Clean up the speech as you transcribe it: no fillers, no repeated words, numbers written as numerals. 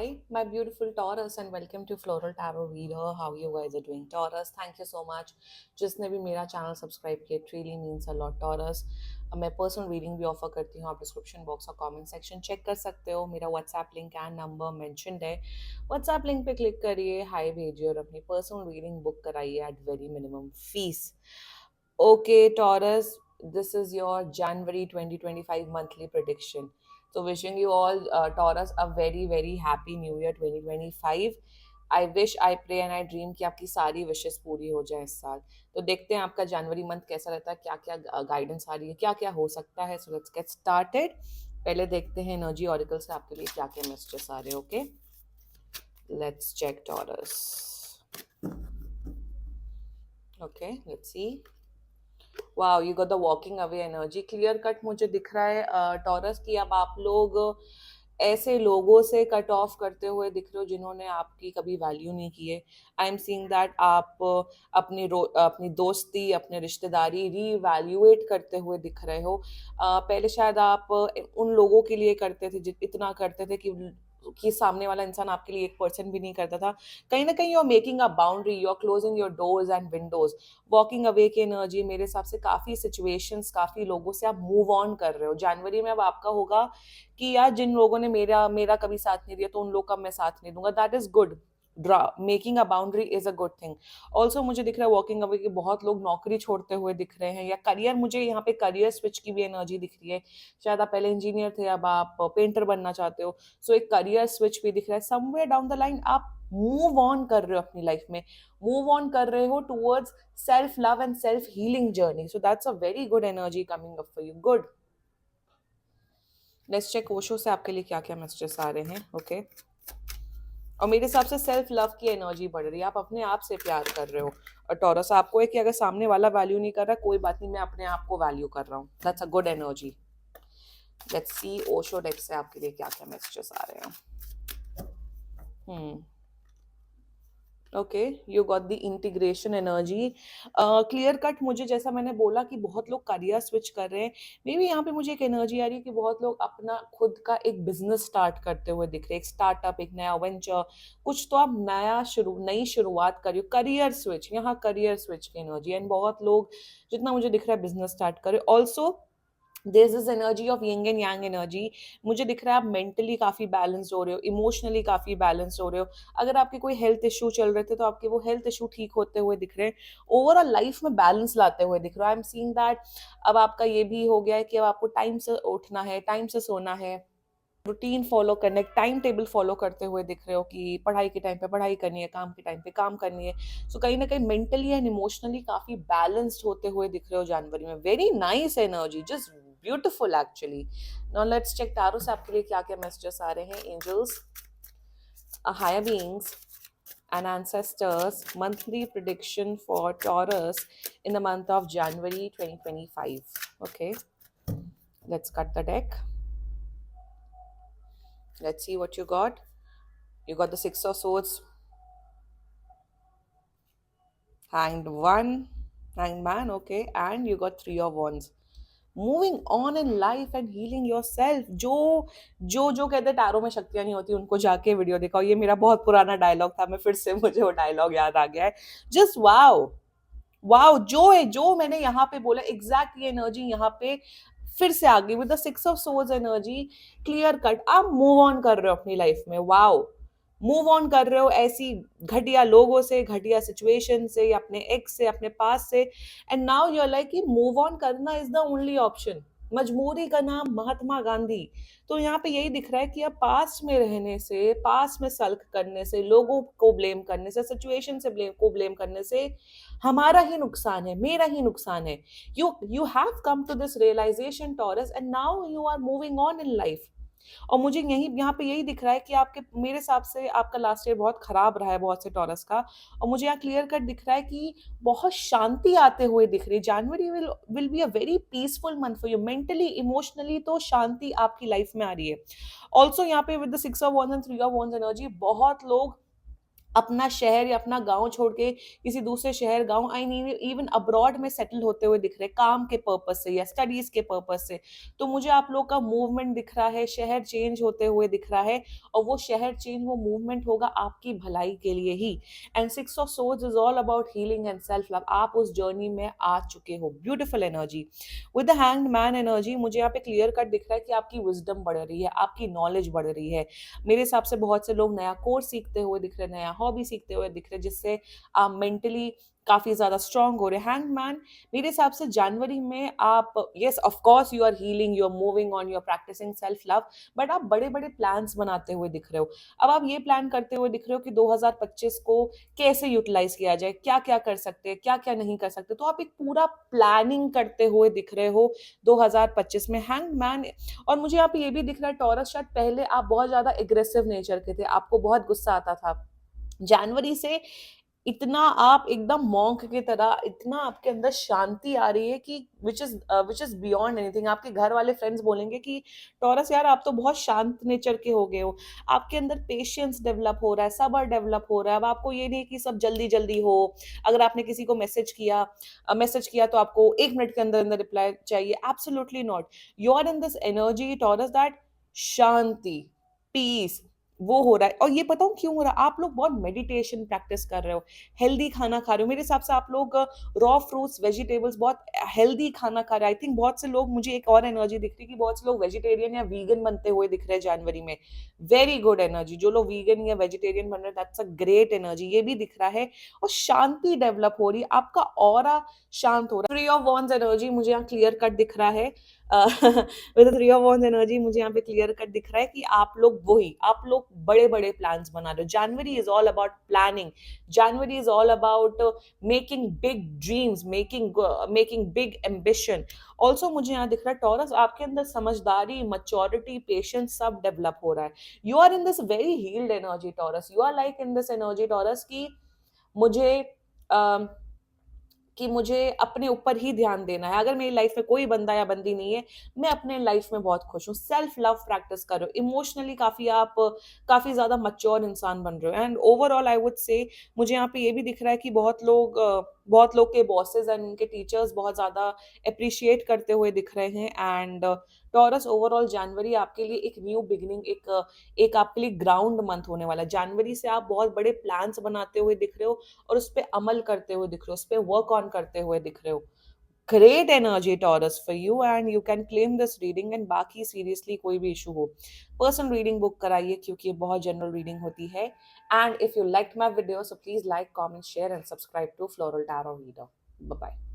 Hi, my beautiful Taurus, and welcome to Floral Tarot Reader. How you guys are doing? Taurus, thank you so much. जिसने भी मेरा channel subscribe किया, it really means a lot. Taurus, मैं personal reading भी offer करती हूँ. आप description box और कमेंट सेक्शन चेक कर सकते हो. मेरा WhatsApp link and number mentioned है. व्हाट्सएप लिंक पे क्लिक करिए, हाई भेजिए और अपनी पर्सनल रीडिंग बुक कराइए at very minimum fees. Okay, Taurus, this is your January 2025 monthly prediction. So, wishing you all, Taurus, a very, very happy New Year 2025. I wish, I pray and I dream कि आपकी सारी wishes पूरी हो जाए इस साल. तो देखते हैं आपका जनवरी मंथ कैसा रहता है, क्या क्या गाइडेंस आ रही है, क्या क्या हो सकता है. So let's get started. पहले देखते हैं एनर्जी ऑरिकल से आपके लिए क्या क्या मैसेजेस आ रहे हैं. Okay, let's check Taurus. Okay, let's see. Wow, you got the walking away energy. Clear cut मुझे दिख रहा है टॉरस की अब आप लोग ऐसे लोगों से कट ऑफ करते हुए दिख रहे हो जिन्होंने आपकी कभी वैल्यू नहीं की है. आई एम सीइंग दैट आप अपनी दोस्ती, अपने रिश्तेदारी रीवैल्यूएट करते हुए दिख रहे हो. पहले शायद आप उन लोगों के लिए करते थे, इतना करते थे कि सामने वाला इंसान आपके लिए 1% भी नहीं करता था. कहीं ना कहीं you are making a boundary, you are closing your doors and windows. Walking away की एनर्जी मेरे हिसाब से काफी सिचुएशंस, काफी लोगों से आप मूव ऑन कर रहे हो. जनवरी में अब आपका होगा कि यार जिन लोगों ने मेरा मेरा कभी साथ नहीं दिया तो उन लोग का मैं साथ नहीं दूंगा. That is good. Making a boundary is a good thing. Also मुझे दिख रहा है वॉकिंग अवे के बहुत लोग नौकरी छोड़ते हुए दिख रहे हैं, या करियर, मुझे यहाँ पे करियर स्विच की भी एनर्जी दिख रही है. शायद आप पहले इंजीनियर थे, अब आप पेंटर बनना चाहते हो. सो एक करियर स्विच भी दिख रहा है. समवेयर डाउन द लाइन आप मूव ऑन कर रहे हो अपनी लाइफ में, मूव ऑन कर रहे हो towards self love and self healing journey. So that's a very good energy coming up for you. Good. Let's check Osho से आपके लिए क्या क्या मैसेजेस आ रहे हैं. ओके, और मेरे हिसाब से सेल्फ लव की एनर्जी बढ़ रही है. आप अपने आप से प्यार कर रहे हो. और टॉरस, आपको है कि अगर सामने वाला वैल्यू नहीं कर रहा, कोई बात नहीं, मैं अपने आप को वैल्यू कर रहा हूँ. That's a good energy. Let's see Osho deck से आपके लिए क्या क्या मैसेजेस आ रहे हैं. Okay, you got the integration energy. Clear cut मुझे, जैसा मैंने बोला कि बहुत लोग करियर स्विच कर रहे हैं. मे बी यहाँ पे मुझे एक एनर्जी आ रही है कि बहुत लोग अपना खुद का एक बिजनेस स्टार्ट करते हुए दिख रहे हैं. एक स्टार्टअप, एक नया वेंचर, कुछ तो आप नई शुरुआत करिए. करियर स्विच, यहाँ करियर स्विच की एनर्जी. एंड बहुत लोग, जितना मुझे दिख रहा है, बिजनेस स्टार्ट करे. Also there's this energy of yin and yang energy. मुझे दिख रहा है आप मेंटली काफी बैलेंस्ड हो रहे हो, इमोशनली काफी बैलेंस्ड हो रहे हो. अगर आपके कोई हेल्थ इशू चल रहे थे तो आपके वो हेल्थ इशू ठीक होते हुए दिख रहे हैं. ओवरऑल लाइफ में बैलेंस लाते हुए दिख रहा है. आई एम सीइंग दैट अब आपका ये भी हो गया है कि अब आपको टाइम से उठना है, टाइम से सोना है, रूटीन फॉलो करने, टाइम टेबल फॉलो करते हुए दिख रहे हो कि पढ़ाई के टाइम पे पढ़ाई करनी है, काम के टाइम पे काम करनी है. सो कहीं ना कहीं मेंटली एंड इमोशनली काफी बैलेंस्ड होते हुए दिख रहे हो जनवरी में. Very nice energy, just beautiful actually. Now let's check tarot से आपके लिए क्या क्या मैसेजेस आ रहे हैं. Angels, higher beings and ancestors monthly prediction for Taurus in the month of January 2025. Okay, let's cut the deck. Let's see what you got. You got the Six of Swords, Hanged One, Hanged Man, okay, and you got Three of Wands. Moving on in life and healing yourself. जो कहते tarot में शक्तियां नहीं होती, उनको जाके video दिखाओ. ये मेरा बहुत पुराना डायलॉग था, मैं फिर से, मुझे वो डायलॉग याद आ गया है. जस्ट वाओ, वाओ, जो मैंने यहाँ पे बोला एग्जैक्ट ये एनर्जी यहाँ पे फिर से आ गई with the six of swords energy. Clear cut आप मूव ऑन कर रहे हो अपनी लाइफ में. वाओ, मूव ऑन कर रहे हो ऐसी घटिया लोगों से, घटिया सिचुएशन से, या अपने एक्स से, अपने पास से. And now you are like कि मूव ऑन करना इज द ओनली ऑप्शन. मजबूरी का नाम महात्मा गांधी. तो यहाँ पे यही दिख रहा है कि अब पास में रहने से, पास में सल्क करने से, लोगों को ब्लेम करने से, सिचुएशन से ब्लेम करने से हमारा ही नुकसान है, मेरा ही नुकसान है. You have come to this realization Taurus, and now you are moving on in life. और मुझे यहाँ पे यही दिख रहा है कि आपके, मेरे हिसाब से आपका लास्ट ईयर बहुत खराब रहा है बहुत से टॉरस का. और मुझे यहाँ क्लियर कट दिख रहा है कि बहुत शांति आते हुए दिख रही है. जनवरी will be a very peaceful month for you. Mentally, emotionally तो शांति आपकी लाइफ में आ रही है. ऑल्सो यहाँ पे with the six of wands and three of wands energy, बहुत लोग अपना शहर या अपना गाँव छोड़ के किसी दूसरे शहर, गाँव, आई मीन इवन अब्रॉड में सेटल होते हुए दिख रहे हैं, काम के पर्पज़ से या स्टडीज़ के पर्पज़ से। तो मुझे आप लोग का मूवमेंट दिख रहा है, शहर चेंज होते हुए दिख रहा है, और वो शहर चेंज, वो मूवमेंट होगा आपकी भलाई के लिए ही। And six of swords is all about healing and self love. आप उस जर्नी में आ चुके हो। Beautiful energy. With the hanged man energy मुझे यहाँ पे क्लियर कट दिख रहा है कि आपकी विज़डम बढ़ रही है, आपकी नॉलेज बढ़ रही है। मेरे हिसाब से बहुत से लोग नया कोर्स सीखते हुए दिख रहे हैं, नया हॉबी सीखते हुए दिख रहे हैं, जिससे आप मेंटली काफी ज्यादा स्ट्रांग हो रहे हैं। हैंगमैन, मेरे हिसाब से जनवरी में आप, yes of course you are healing, you are moving on, you are practicing self love, but आप बड़े बड़े प्लान्स बनाते हुए दिख रहे हो। अब आप ये प्लान करते हुए दिख रहे हो कि 2025 को कैसे यूटिलाइज किया जाए, क्या क्या कर सकते हैं, क्या क्या नहीं कर सकते। तो आप एक पूरा प्लानिंग करते हुए दिख रहे हो 2025 में। हैंगमैन, और मुझे यहाँ पे ये भी दिख रहा है टॉरस, शायद पहले आप बहुत ज्यादा एग्रेसिव नेचर के थे, आपको बहुत गुस्सा आता था। जनवरी से इतना आप एकदम मॉन्क की तरह, इतना आपके अंदर शांति आ रही है कि विच इज बियॉन्ड एनीथिंग। आपके घर वाले फ्रेंड्स बोलेंगे कि टॉरस यार आप तो बहुत शांत नेचर के हो गए हो। आपके अंदर पेशेंस डेवलप हो रहा है, सब्र डेवलप हो रहा है। अब आपको ये नहीं कि सब जल्दी जल्दी हो। अगर आपने किसी को मैसेज किया तो आपको 1 मिनट के अंदर अंदर रिप्लाई चाहिए, absolutely not. You are in this energy Taurus that शांति, पीस, वो हो रहा है। और ये बताऊं क्यों हो रहा है? आप लोग बहुत मेडिटेशन प्रैक्टिस कर रहे हो, हेल्दी खाना खा रहे हो। मेरे हिसाब से आप लोग रॉ फ्रूट्स, वेजिटेबल्स, बहुत हेल्दी खाना खा रहे हैं। आई थिंक बहुत से लोग, मुझे एक और एनर्जी दिख रही है कि बहुत से लोग वेजिटेरियन या वीगन बनते हुए दिख रहे हैं जनवरी में। Very good energy. जो लोग वीगन या वेजिटेरियन बन रहे हैं, दैट्स अ ग्रेट एनर्जी। ये भी दिख रहा है। और शांति डेवलप हो रही है, आपका ऑरा शांत हो रहा है। थ्री ऑफ वॉन्ड्स एनर्जी मुझे यहाँ क्लियर कट दिख रहा है। With three of wands energy मुझे यहाँ पे क्लियर कट दिख रहा है कि आप लोग बड़े बड़े प्लान्स बना रहे हो। जनवरी is all about planning. January is all about making big dreams, making big ambition. Also मुझे यहाँ दिख रहा है टॉरस, आपके अंदर समझदारी, मच्योरिटी, पेशेंस सब डेवलप हो रहा है। You are in this very healed energy Taurus. You are like in this energy Taurus की मुझे अम, कि मुझे अपने ऊपर ही ध्यान देना है। अगर मेरी लाइफ में कोई बंदा या बंदी नहीं है, मैं अपने लाइफ में बहुत खुश हूँ। सेल्फ लव प्रैक्टिस कर रहे हो, इमोशनली काफी ज्यादा मच्योर इंसान बन रहे हो। And overall I would say, मुझे यहाँ पे ये भी दिख रहा है कि बहुत लोग के बॉसेस एंड उनके टीचर्स बहुत ज्यादा अप्रिशिएट करते हुए दिख रहे हैं। एंड टॉरस, ओवरऑल जनवरी आपके लिए एक न्यू बिगिनिंग, एक आपके लिए ग्राउंड मंथ होने वाला है। जनवरी से आप बहुत बड़े प्लान्स बनाते हुए दिख रहे हो, और उस पर अमल करते हुए दिख रहे हो, उस पर वर्क ऑन करते हुए दिख रहे हो। Great energy taurus for you, and you can claim this reading. And बाकी सीरियसली कोई भी इशू हो, पर्सनल रीडिंग बुक कराइए, क्योंकि ये बहुत जनरल रीडिंग होती है। And if you like my video, so please like, comment, share and subscribe to Floral Tarot Reader. Bye bye.